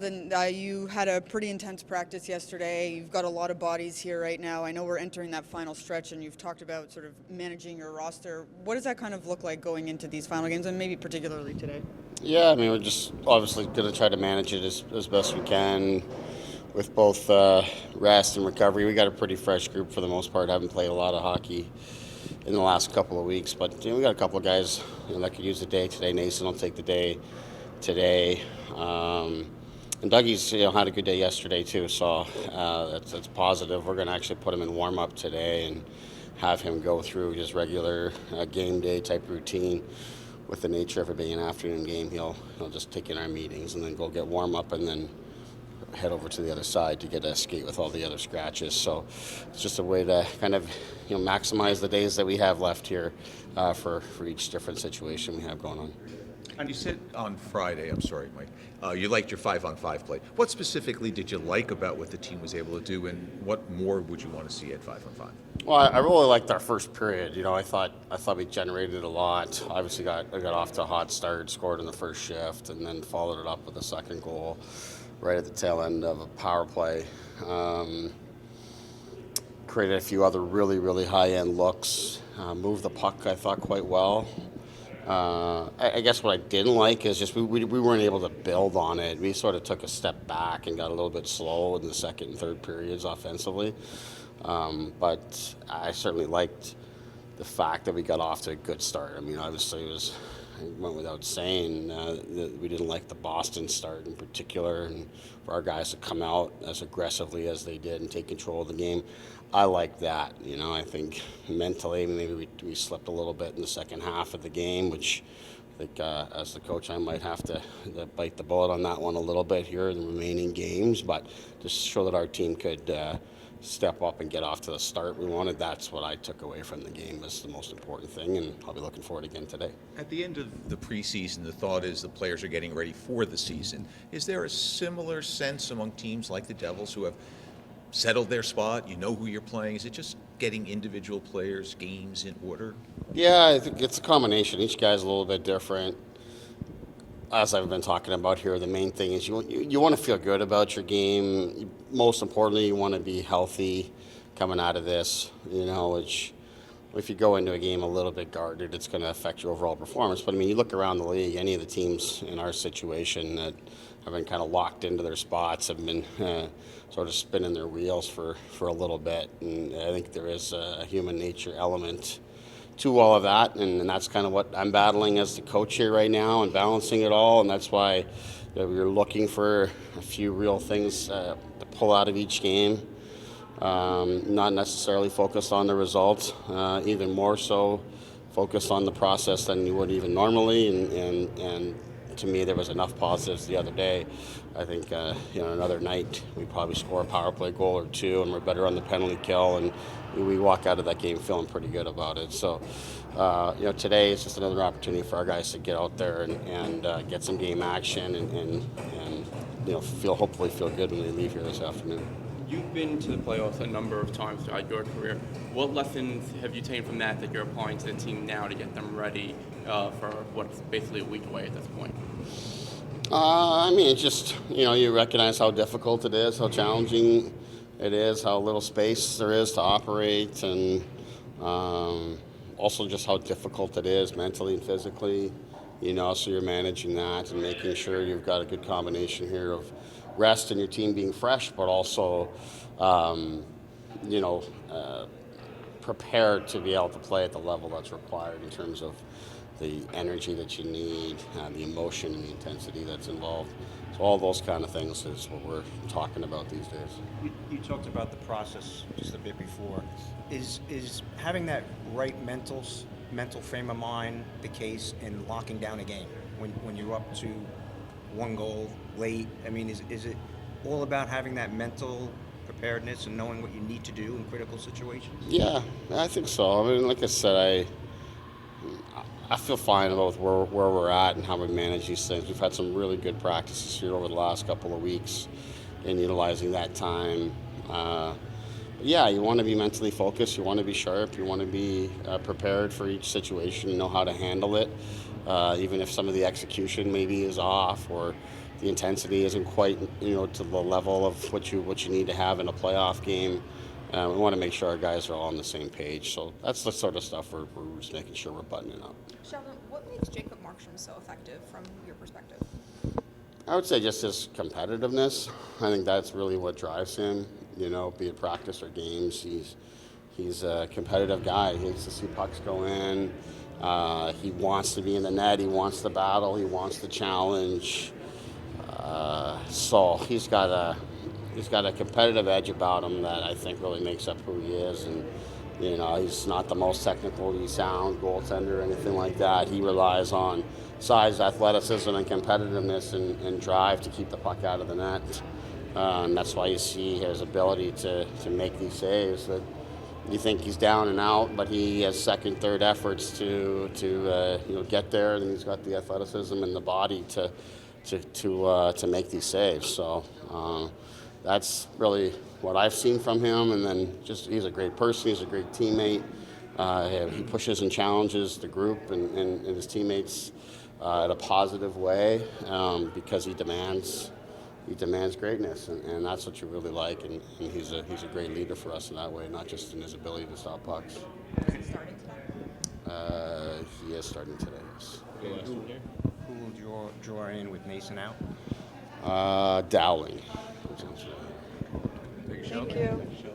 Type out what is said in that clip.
Then you had a pretty intense practice yesterday. You've got a lot of bodies here right now. I know we're entering that final stretch, and you've talked about sort of managing your roster. What does that kind of look like going into these final games, and maybe particularly today? Yeah, I mean, we're just obviously going to try to manage it as best we can with both rest and recovery. We got a pretty fresh group for the most part. Haven't played a lot of hockey in the last couple of weeks, but we got a couple of guys that could use the day today. Nason will take the day today. And Dougie's had a good day yesterday too, so that's positive. We're going to actually put him in warm up today and have him go through just regular game day type routine. With the nature of it being an afternoon game, he'll just take in our meetings and then go get warm up and then head over to the other side to get a skate with all the other scratches. So it's just a way to kind of maximize the days that we have left here for each different situation we have going on. And you said on Friday, I'm sorry, Mike, you liked your 5-on-5 play. What specifically did you like about what the team was able to do, and what more would you want to see at 5-on-5? Well, I really liked our first period. I thought we generated a lot. Obviously, got off to a hot start, scored in the first shift, and then followed it up with a second goal right at the tail end of a power play. Created a few other really, really high-end looks. Moved the puck, I thought, quite well. I guess what I didn't like is just we weren't able to build on it. We sort of took a step back and got a little bit slow in the second and third periods offensively. But I certainly liked the fact that we got off to a good start. I mean, obviously it went without saying that we didn't like the Boston start in particular, and for our guys to come out as aggressively as they did and take control of the game. I like that. I think mentally maybe we slipped a little bit in the second half of the game, which I think as the coach I might have to bite the bullet on that one a little bit here in the remaining games, but just show that our team could step up and get off to the start we wanted. That's what I took away from the game as the most important thing, and I'll be looking forward again today. At the end of the preseason, the thought is the players are getting ready for the season. Is there a similar sense among teams like the Devils who have settled their spot? You know who you're playing. Is it just getting individual players' games in order? Yeah, I think it's a combination. Each guy's a little bit different. As I've been talking about here, the main thing is you want to feel good about your game. Most importantly, you want to be healthy coming out of this, which if you go into a game a little bit guarded, it's going to affect your overall performance. But, I mean, you look around the league, any of the teams in our situation that have been kind of locked into their spots have been sort of spinning their wheels for a little bit. And I think there is a human nature element to all of that, and that's kind of what I'm battling as the coach here right now and balancing it all, and that's why we're looking for a few real things to pull out of each game, not necessarily focused on the results, even more so focused on the process than you would even normally, and to me there was enough positives the other day. I think another night we probably score a power play goal or two, and we're better on the penalty kill, and we walk out of that game feeling pretty good about it. So, today is just another opportunity for our guys to get out there and get some game action and hopefully feel good when they leave here this afternoon. You've been to the playoffs a number of times throughout your career. What lessons have you taken from that you're applying to the team now to get them ready for what's basically a week away at this point? It's just, you recognize how difficult it is, how challenging it is, how little space there is to operate, and also just how difficult it is mentally and physically, so you're managing that and making sure you've got a good combination here of rest and your team being fresh, but also, prepared to be able to play at the level that's required in terms of the energy that you need, the emotion and the intensity that's involved. So all those kind of things is what we're talking about these days. You talked about the process just a bit before. Is having that right mental frame of mind the case in locking down a game when you're up to one goal late? I mean, is it all about having that mental preparedness and knowing what you need to do in critical situations? Yeah, I think so. I mean, like I said, I feel fine about where we're at and how we manage these things. We've had some really good practices here over the last couple of weeks in utilizing that time. You want to be mentally focused. You want to be sharp. You want to be prepared for each situation, know how to handle it, even if some of the execution maybe is off or the intensity isn't quite to the level of what you need to have in a playoff game. We want to make sure our guys are all on the same page. So that's the sort of stuff we're just making sure we're buttoning up. Sheldon, what makes Jacob Markstrom so effective from your perspective? I would say just his competitiveness. I think that's really what drives him. Be it practice or games, he's a competitive guy. He hates to see pucks go in. He wants to be in the net. He wants the battle. He wants the challenge. So he's got a competitive edge about him that I think really makes up who he is. And he's not the most technically sound goaltender or anything like that. He relies on size, athleticism, and competitiveness and drive to keep the puck out of the net. And that's why you see his ability to make these saves. That you think he's down and out, but he has second, third efforts to get there, and he's got the athleticism and the body to make these saves. So that's really what I've seen from him. And then just he's a great person. He's a great teammate. He pushes and challenges the group and his teammates in a positive way because he demands greatness, and that's what you really like. And he's a great leader for us in that way, not just in his ability to stop pucks. Is he starting today? He is starting today. Yes. Who will draw in with Mason out? Dowling. Thank you.